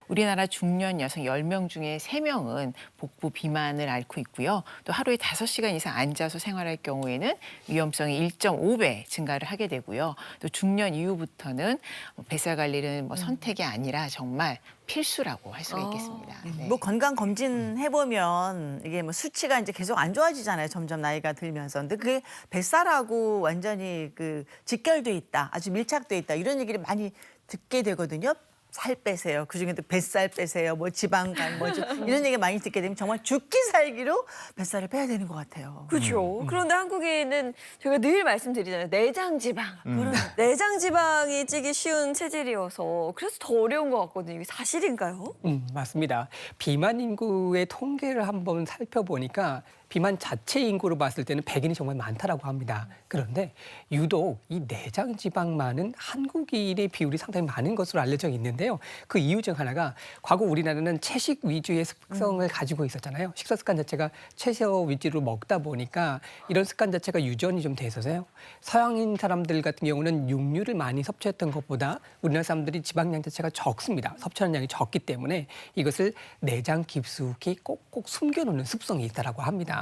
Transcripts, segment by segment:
우리나라 중년 여성 10명 중에 3명은 복부 비만을 앓고 있고요. 또 하루에 5시간 이상 앉아서 생활할 경우에는 위험성이 1.5배 증가를 하게 되고요. 또 중년 이후부터는 뱃살 관리는 선택이 아니라 정말 필수라고 할 수가 있겠습니다. 네. 뭐 건강 검진 해보면 이게 뭐 수치가 이제 계속 안 좋아지잖아요. 점점 나이가 들면서. 근데 그게 뱃살하고 완전히 그 직결돼 있다, 아주 밀착돼 있다 이런 얘기를 많이 듣게 되거든요. 살 빼세요. 그중에도 뱃살 빼세요. 뭐 지방간 뭐죠. 이런 얘기 많이 듣게 되면 정말 죽기 살기로 뱃살을 빼야 되는 것 같아요. 그렇죠. 그런데 한국인은 저희가 늘 말씀드리잖아요. 내장 지방. 내장 지방이 찌기 쉬운 체질이어서 그래서 더 어려운 것 같거든요. 이게 사실인가요? 맞습니다. 비만 인구의 통계를 한번 살펴보니까 비만 자체 인구로 봤을 때는 백인이 정말 많다라고 합니다. 그런데 유독 이 내장 지방 많은 한국인의 비율이 상당히 많은 것으로 알려져 있는데요. 그 이유 중 하나가 과거 우리나라는 채식 위주의 습성을 가지고 있었잖아요. 식사 습관 자체가 채소 위주로 먹다 보니까 이런 습관 자체가 유전이 좀 돼서요. 서양인 사람들 같은 경우는 육류를 많이 섭취했던 것보다 우리나라 사람들이 지방량 자체가 적습니다. 섭취하는 양이 적기 때문에 이것을 내장 깊숙이 꼭꼭 숨겨놓는 습성이 있다라고 합니다.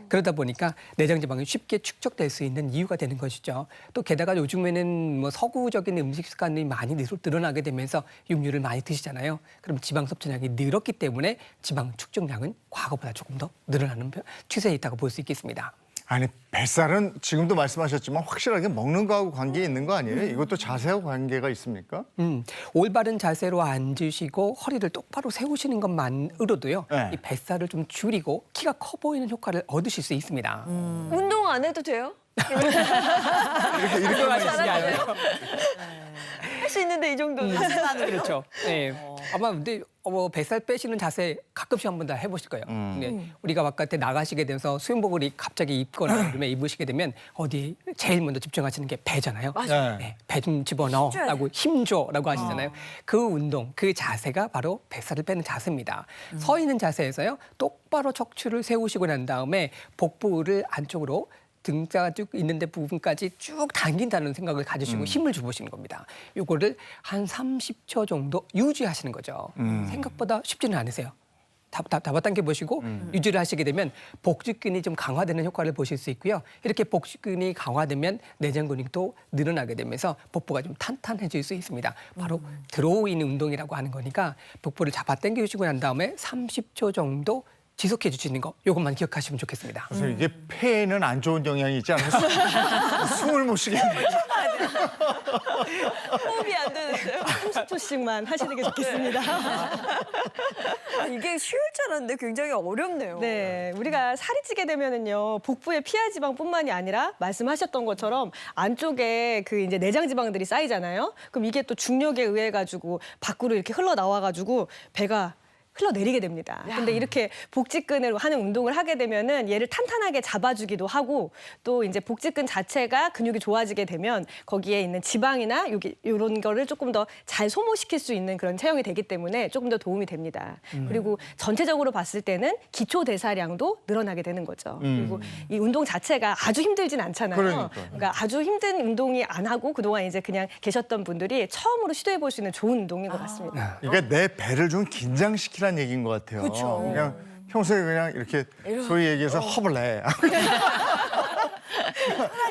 그러다 보니까 내장 지방이 쉽게 축적될 수 있는 이유가 되는 것이죠. 또 게다가 요즘에는 뭐 서구적인 음식 습관이 많이 늘어나게 되면서 육류를 많이 드시잖아요. 그럼 지방 섭취량이 늘었기 때문에 지방 축적량은 과거보다 조금 더 늘어나는 추세에 있다고 볼 수 있겠습니다. 아니 뱃살은 지금도 말씀하셨지만 확실하게 먹는 거하고 관계 있는 거 아니에요? 이것도 자세하고 관계가 있습니까? 올바른 자세로 앉으시고 허리를 똑바로 세우시는 것만으로도요. 네. 이 뱃살을 좀 줄이고 키가 커 보이는 효과를 얻으실 수 있습니다. 운동 안 해도 돼요? 이렇게 하시지 않아요? 할 수 있는데 이 정도는. 그렇죠. 네. 아마 근데 뱃살 빼시는 자세 가끔씩 한번 다 해보실 거예요. 근데 우리가 바깥에 나가시게 돼서 수영복을 갑자기 입거나 그러면 입으시게 되면 어디 제일 먼저 집중하시는 게 배잖아요. 맞아요. 네, 배 좀 집어넣어라고 힘줘라고 하시잖아요. 그 운동, 그 자세가 바로 뱃살을 빼는 자세입니다. 서 있는 자세에서요. 똑바로 척추를 세우시고 난 다음에 복부를 안쪽으로 등자가 쭉 있는데 부분까지 쭉 당긴다는 생각을 가지시고 힘을 주보시는 겁니다. 요거를 한 30초 정도 유지하시는 거죠. 생각보다 쉽지는 않으세요. 잡아당겨 보시고 유지를 하시게 되면 복직근이 좀 강화되는 효과를 보실 수 있고요. 이렇게 복직근이 강화되면 내장 근육도 늘어나게 되면서 복부가 좀 탄탄해질 수 있습니다. 바로 드로우인 운동이라고 하는 거니까 복부를 잡아당겨 주시고 난 다음에 30초 정도 지속해 주시는 거, 이것만 기억하시면 좋겠습니다. 그래서 이게 폐에는 안 좋은 영향이 있지 않아요? 숨을 못 쉬겠네요. 호흡이 안 되는데요? 30초씩만 하시는 게 좋겠습니다. 이게 쉬울 줄 알았는데 굉장히 어렵네요. 네, 우리가 살이 찌게 되면은요, 복부의 피하 지방뿐만이 아니라 말씀하셨던 것처럼 안쪽에 그 이제 내장 지방들이 쌓이잖아요. 그럼 이게 또 중력에 의해 가지고 밖으로 이렇게 흘러 나와 가지고 배가 흘러내리게 됩니다. 근데 이렇게 복직근을 하는 운동을 하게 되면은 얘를 탄탄하게 잡아주기도 하고 또 이제 복직근 자체가 근육이 좋아지게 되면 거기에 있는 지방이나 이런 거를 조금 더 잘 소모시킬 수 있는 그런 체형이 되기 때문에 조금 더 도움이 됩니다. 그리고 전체적으로 봤을 때는 기초 대사량도 늘어나게 되는 거죠. 그리고 이 운동 자체가 아주 힘들진 않잖아요. 그러니까 아주 힘든 운동이 안 하고 그동안 이제 그냥 계셨던 분들이 처음으로 시도해 볼 수 있는 좋은 운동인 것 같습니다. 그러니까 내 배를 좀 긴장시키라는 얘기인 것 같아요. 그쵸. 그냥 평소에 그냥 이렇게 소위 얘기해서 허블 내.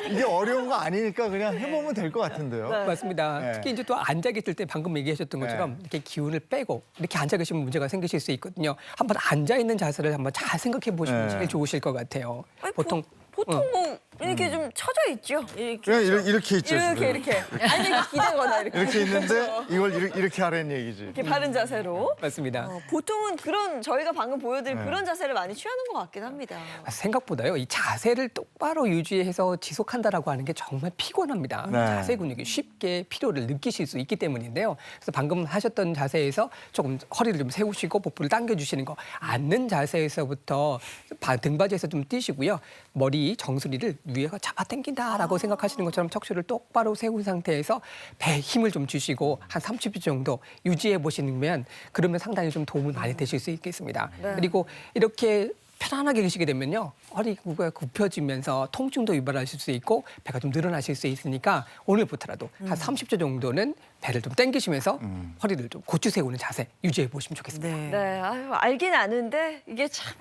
이게 어려운 거 아니니까 그냥 해보면 될 것 같은데요. 맞습니다. 네. 특히 이제 또 앉아 계실 때 방금 얘기하셨던 것처럼 이렇게 기운을 빼고 이렇게 앉아 계시면 문제가 생기실 수 있거든요. 한번 앉아 있는 자세를 한번 잘 생각해 보시면 네. 제일 좋으실 것 같아요. 아니, 보통 보통 뭐 이렇게 좀 처져 있죠. 그냥 이렇게 있죠. 이렇게 지금. 아니 기대거나 이렇게 있는데 이걸 이렇게 하라는 얘기지. 이렇게 바른 자세로. 맞습니다. 보통은 그런 저희가 방금 보여드린 그런 자세를 많이 취하는 것 같긴 합니다. 생각보다요, 이 자세를 똑바로 유지해서 지속한다라고 하는 게 정말 피곤합니다. 네. 자세 근육이 쉽게 피로를 느끼실 수 있기 때문인데요. 그래서 방금 하셨던 자세에서 조금 허리를 좀 세우시고 복부를 당겨주시는 거, 앉는 자세에서부터 등받이에서 좀 뛰시고요. 머리 정수리를 위에가 잡아당긴다라고 생각하시는 것처럼 척추를 똑바로 세운 상태에서 배에 힘을 좀 주시고 한 30초 정도 유지해 보시면 그러면 상당히 좀 도움을 많이 되실 수 있겠습니다. 그리고 이렇게 편안하게 계시게 되면요. 허리가 굽혀지면서 통증도 유발하실 수 있고 배가 좀 늘어나실 수 있으니까 오늘부터라도 한 30초 정도는 배를 좀 당기시면서 허리를 좀 고추 세우는 자세 유지해 보시면 좋겠습니다. 네. 네, 아유, 알긴 아는데 이게 참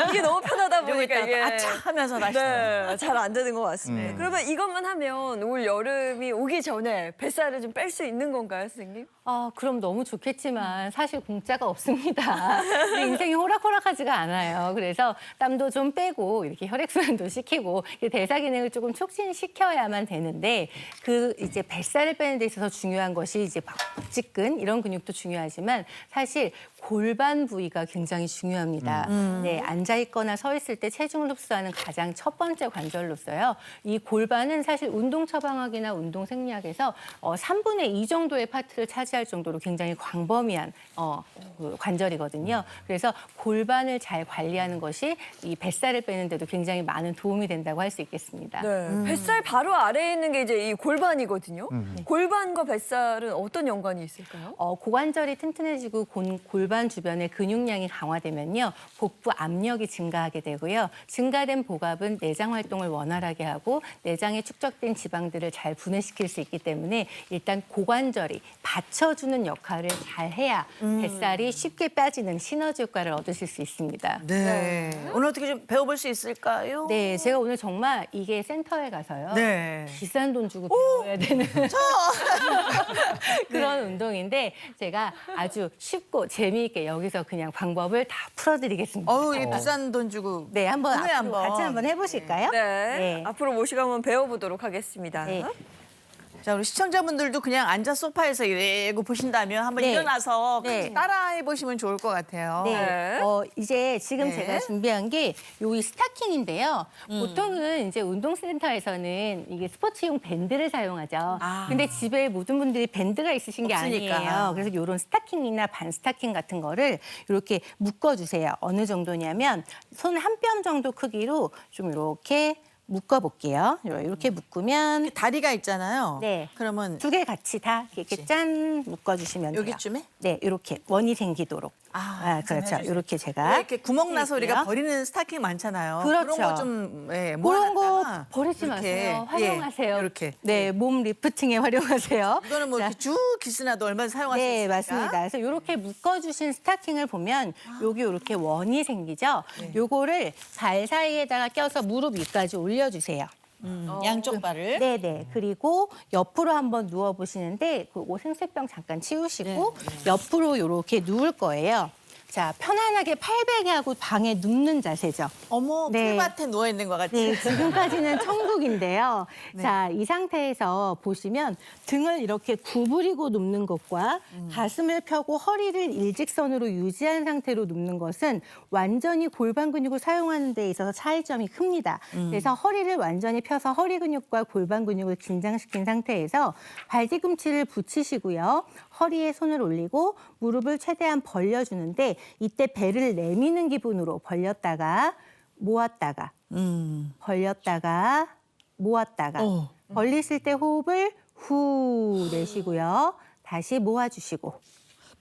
이게 너무 편하다 보니까 이게 아차 하면서 다시. 네, 잘 안 되는 것 같습니다. 음. 그러면 이것만 하면 올 여름이 오기 전에 뱃살을 좀 뺄 수 있는 건가요, 선생님? 그럼 너무 좋겠지만 사실 공짜가 없습니다. 우리 인생이 호락호락하지가 않아요. 그래서 땀도 좀 빼고 이렇게 혈액순환도 시키고 대사 기능을 조금 촉진시켜야만 되는데 그 이제 뱃살을 빼는 데 있어서 중요한 것이 이제 복직근 이런 근육도 중요하지만 사실 골반 부위가 굉장히 중요합니다. 네, 앉아 있거나 서 있을 때 체중을 흡수하는 가장 첫 번째 관절로서요. 이 골반은 사실 운동 처방학이나 운동 생리학에서 3분의 2 정도의 파트를 차지할 정도로 굉장히 광범위한 그 관절이거든요. 그래서 골반을 잘 관리하는 것이 이 뱃살을 빼는 데도 굉장히 많은 도움이 된다고 할 수 있겠습니다. 네, 뱃살 바로 아래에 있는 게 이제 이 골반이거든요. 골반과 뱃살은 어떤 연관이 있을까요? 고관절이 튼튼해지고 골반 주변의 근육량이 강화되면요. 복부 압력이 증가하게 되고요. 증가된 복압은 내장 활동을 원활하게 하고 내장에 축적된 지방들을 잘 분해시킬 수 있기 때문에 일단 고관절이 받쳐주는 역할을 잘 해야 뱃살이 쉽게 빠지는 시너지 효과를 얻으실 수 있습니다. 네. 오늘 어떻게 좀 배워볼 수 있을까요? 네, 제가 오늘 정말 이게 센터에 가서요. 네. 비싼 돈 주고 배워야 되는 그런 운동인데 제가 아주 쉽고 재미있게 여기서 그냥 방법을 다 풀어드리겠습니다. 이 비싼 돈 주고. 네, 한번 오늘 앞으로 같이 한번 해보실까요? 네, 앞으로 모시고 한번 배워보도록 하겠습니다. 네. 자, 우리 시청자분들도 그냥 앉아 소파에서 이러고 보신다면 한번 네. 일어나서 네. 같이 따라해 보시면 좋을 것 같아요. 네. 네. 이제 지금 네. 제가 준비한 게 요 스타킹인데요. 보통은 이제 운동센터에서는 이게 스포츠용 밴드를 사용하죠. 근데 집에 모든 분들이 밴드가 있으신 게 없으니까. 아니에요. 그래서 이런 스타킹이나 반 스타킹 같은 거를 이렇게 묶어주세요. 어느 정도냐면 손 한 뼘 정도 크기로 좀 이렇게 묶어볼게요. 이렇게 묶으면 다리가 있잖아요. 네. 그러면 두 개 같이 다 이렇게 짠 묶어주시면 돼요. 여기쯤에? 네, 이렇게 원이 생기도록. 그렇죠. 이렇게 제가 이렇게 구멍 나서 우리가 해줄게요. 버리는 스타킹 많잖아요. 그렇죠. 그런 거 좀 그런 거 모아놨다가 버리지 이렇게, 마세요. 활용하세요. 예, 이렇게. 네, 몸 리프팅에 활용하세요. 이거는 뭐 자, 이렇게 쭉 기스나도 얼마나 사용할 수 네, 있으니까. 맞습니다. 그래서 이렇게 묶어주신 스타킹을 보면 여기 이렇게 원이 생기죠. 요거를 발 사이에다가 껴서 무릎 위까지 올려주세요. 양쪽 발을. 네네. 그리고 옆으로 한번 누워보시는데 그거 생수병 잠깐 치우시고 옆으로 이렇게 누울 거예요. 자, 편안하게 팔베개하고 방에 눕는 자세죠. 어머, 네. 풀밭에 누워 있는 것 같이. 네, 지금까지는 천국인데요. 자, 이 상태에서 보시면 등을 이렇게 구부리고 눕는 것과 가슴을 펴고 허리를 일직선으로 유지한 상태로 눕는 것은 완전히 골반 근육을 사용하는 데 있어서 차이점이 큽니다. 그래서 허리를 완전히 펴서 허리 근육과 골반 근육을 긴장시킨 상태에서 발 뒤꿈치를 붙이시고요. 허리에 손을 올리고 무릎을 최대한 벌려주는데 이때 배를 내미는 기분으로 벌렸다가 모았다가 벌렸다가 모았다가 벌리실 때 호흡을 후 내쉬고요. 다시 모아주시고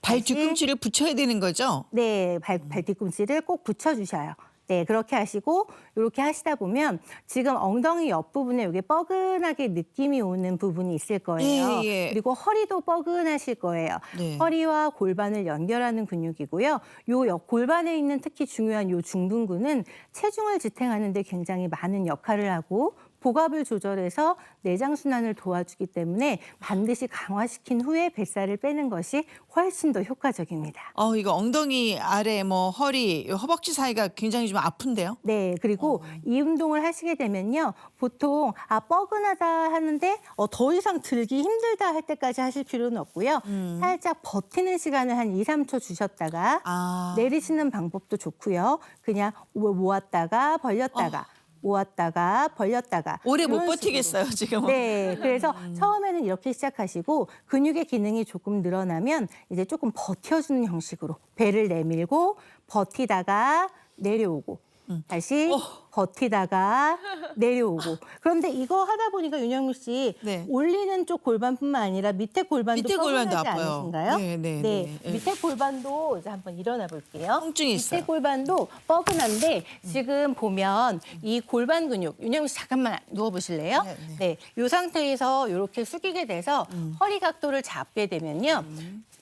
발 다시. 뒤꿈치를 붙여야 되는 거죠? 네, 발 뒤꿈치를 꼭 붙여주셔요. 네, 그렇게 하시고 이렇게 하시다 보면 지금 엉덩이 옆부분에 여기 뻐근하게 느낌이 오는 부분이 있을 거예요. 예, 예. 그리고 허리도 뻐근하실 거예요. 네. 허리와 골반을 연결하는 근육이고요. 요 골반에 있는 특히 중요한 요 중둔근은 체중을 지탱하는 데 굉장히 많은 역할을 하고 복압을 조절해서 내장 순환을 도와주기 때문에 반드시 강화시킨 후에 뱃살을 빼는 것이 훨씬 더 효과적입니다. 이거 엉덩이 아래 뭐 허리, 허벅지 사이가 굉장히 좀 아픈데요? 네, 그리고 이 운동을 하시게 되면요. 보통 뻐근하다 하는데 더 이상 들기 힘들다 할 때까지 하실 필요는 없고요. 살짝 버티는 시간을 한 2, 3초 주셨다가 내리시는 방법도 좋고요. 그냥 모았다가 벌렸다가 모았다가 벌렸다가 오래 못 이런 버티겠어요, 식으로. 지금은. 네, 그래서 처음에는 이렇게 시작하시고 근육의 기능이 조금 늘어나면 이제 조금 버텨주는 형식으로 배를 내밀고 버티다가 내려오고 다시 버티다가 내려오고. 그런데 이거 하다 보니까 윤영미 씨 네. 올리는 쪽 골반뿐만 아니라 밑에 골반도 밑에 골반도 뻐근하지 아파요. 않으신가요? 네. 밑에 골반도 이제 한번 일어나 볼게요. 통증이 있어요. 밑에 골반도 뻐근한데 지금 보면 이 골반 근육, 윤영미 씨 잠깐만 누워 보실래요? 네. 이 상태에서 이렇게 숙이게 돼서 허리 각도를 잡게 되면요.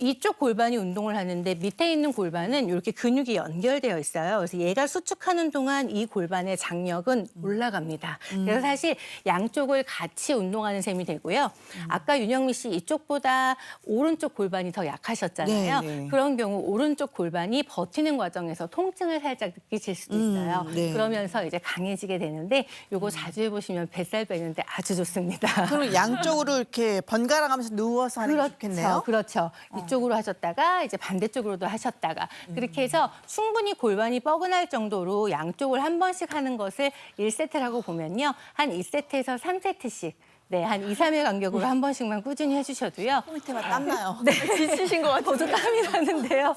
이쪽 골반이 운동을 하는데 밑에 있는 골반은 이렇게 근육이 연결되어 있어요. 그래서 얘가 수축하는 동안 이 골반의 장력은 올라갑니다. 그래서 사실 양쪽을 같이 운동하는 셈이 되고요. 아까 윤영미 씨 이쪽보다 오른쪽 골반이 더 약하셨잖아요. 네. 그런 경우 오른쪽 골반이 버티는 과정에서 통증을 살짝 느끼실 수도 있어요. 네. 그러면서 이제 강해지게 되는데 요거 자주 해보시면 뱃살 빼는데 아주 좋습니다. 그럼 양쪽으로 이렇게 번갈아 가면서 누워서 하는 게 좋겠네요. 그렇죠. 이쪽으로 하셨다가 이제 반대쪽으로도 하셨다가 그렇게 해서 충분히 골반이 뻐근할 정도로 양쪽을 한 번씩 하는 것을 1세트라고 보면요. 한 2세트에서 3세트씩 네, 한 2, 3일 간격으로 한 번씩만 꾸준히 해주셔도요. 밑에만 땀나요. 네, 지치신 것 같아요. 저도 땀이 나는데요.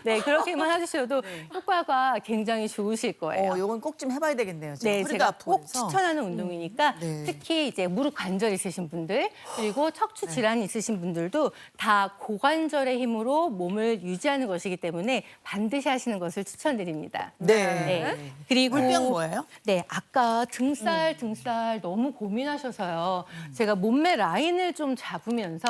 네, 그렇게만 해주셔도 효과가 굉장히 좋으실 거예요. 요건 꼭 좀 해봐야 되겠네요. 네, 허리가 제가 아프고 꼭 그래서. 추천하는 운동이니까 네. 특히 이제 무릎 관절 있으신 분들 그리고 척추 질환 있으신 분들도 다 고관절의 힘으로 몸을 유지하는 것이기 때문에 반드시 하시는 것을 추천드립니다. 네. 그리고 물병 뭐예요? 네, 아까 등살 너무 고민하셔서요. 제가 몸매 라인을 좀 잡으면서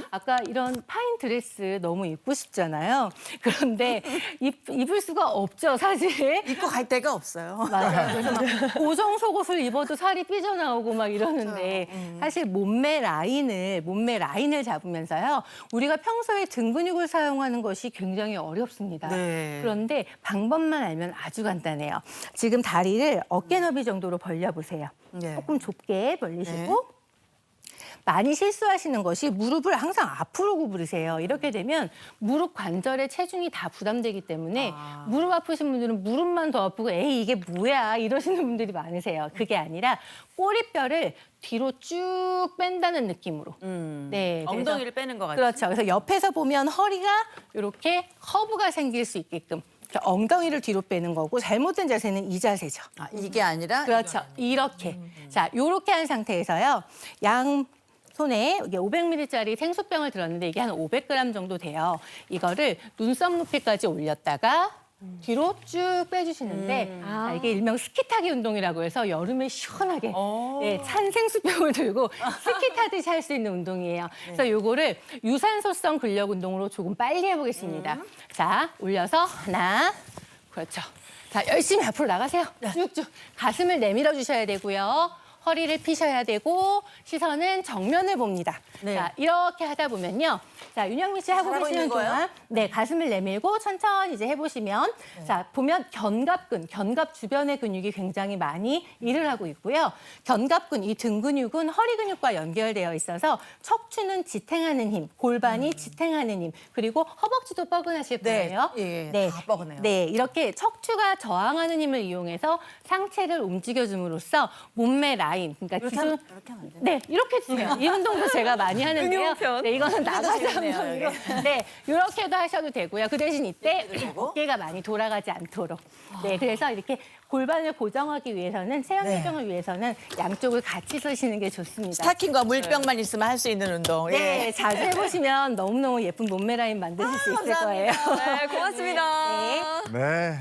아까 이런 파인 드레스 너무 입고 싶잖아요. 그런데 입을 수가 없죠, 사실. 입고 갈 데가 없어요. 맞아요. 그래서 막 고정 속옷을 입어도 살이 삐져나오고 막 이러는데 사실 몸매 라인을 잡으면서요. 우리가 평소에 등 근육을 사용하는 것이 굉장히 어렵습니다. 네. 그런데 방법만 알면 아주 간단해요. 지금 다리를 어깨 너비 정도로 벌려보세요. 네. 조금 좁게 벌리시고 많이 실수하시는 것이 무릎을 항상 앞으로 구부리세요. 이렇게 되면 무릎 관절에 체중이 다 부담되기 때문에 무릎 아프신 분들은 무릎만 더 아프고 에이 이게 뭐야 이러시는 분들이 많으세요. 그게 아니라 꼬리뼈를 뒤로 쭉 뺀다는 느낌으로. 네, 그래서 엉덩이를 빼는 것 같아요. 그렇죠. 그래서 옆에서 보면 허리가 이렇게 커브가 생길 수 있게끔 엉덩이를 뒤로 빼는 거고 잘못된 자세는 이 자세죠. 이게 아니라 그렇죠. 이렇게. 자, 요렇게 한 상태에서요. 양 손에 이게 500ml짜리 생수병을 들었는데 이게 한 500g 정도 돼요. 이거를 눈썹 높이까지 올렸다가 뒤로 쭉 빼주시는데 이게 일명 스키 타기 운동이라고 해서 여름에 시원하게 네, 찬 생수병을 들고 스키 타듯이 할 수 있는 운동이에요. 그래서 요거를 유산소성 근력 운동으로 조금 빨리 해보겠습니다. 자, 올려서 하나, 그렇죠. 자, 열심히 앞으로 나가세요. 쭉쭉 가슴을 내밀어 주셔야 되고요. 허리를 피셔야 되고 시선은 정면을 봅니다. 네. 자, 이렇게 하다 보면요. 자, 윤영미 씨 하고 잘하고 계시는 있는 거예요? 동안 네, 가슴을 내밀고 천천히 이제 해보시면 자, 보면 견갑 주변의 근육이 굉장히 많이 일을 하고 있고요. 견갑근, 이 등 근육은 허리 근육과 연결되어 있어서 척추는 지탱하는 힘, 골반이 지탱하는 힘, 그리고 허벅지도 뻐근하실 네. 거예요. 예, 다 뻐근해요. 네, 이렇게 척추가 저항하는 힘을 이용해서 상체를 움직여줌으로써 몸매 라인, 그러니까 이렇게 기준, 하면 안 돼요? 네, 이렇게 주세요. 이 운동도 제가 많이 하는데요. 응용편. 네, 이거는 나가자 재밌네요, 운동이고. 네, 이렇게도 하셔도 되고요. 그 대신 이때 어깨가 많이 돌아가지 않도록. 네, 그래서 이렇게 골반을 고정하기 위해서는 체형 네. 교정을 위해서는 양쪽을 같이 쓰시는 게 좋습니다. 스타킹과 물병만 있으면 할 수 있는 운동. 네, 자주 해보시면 너무너무 예쁜 몸매 라인 만드실 수 있을 거예요. 네, 고맙습니다. 네. 네.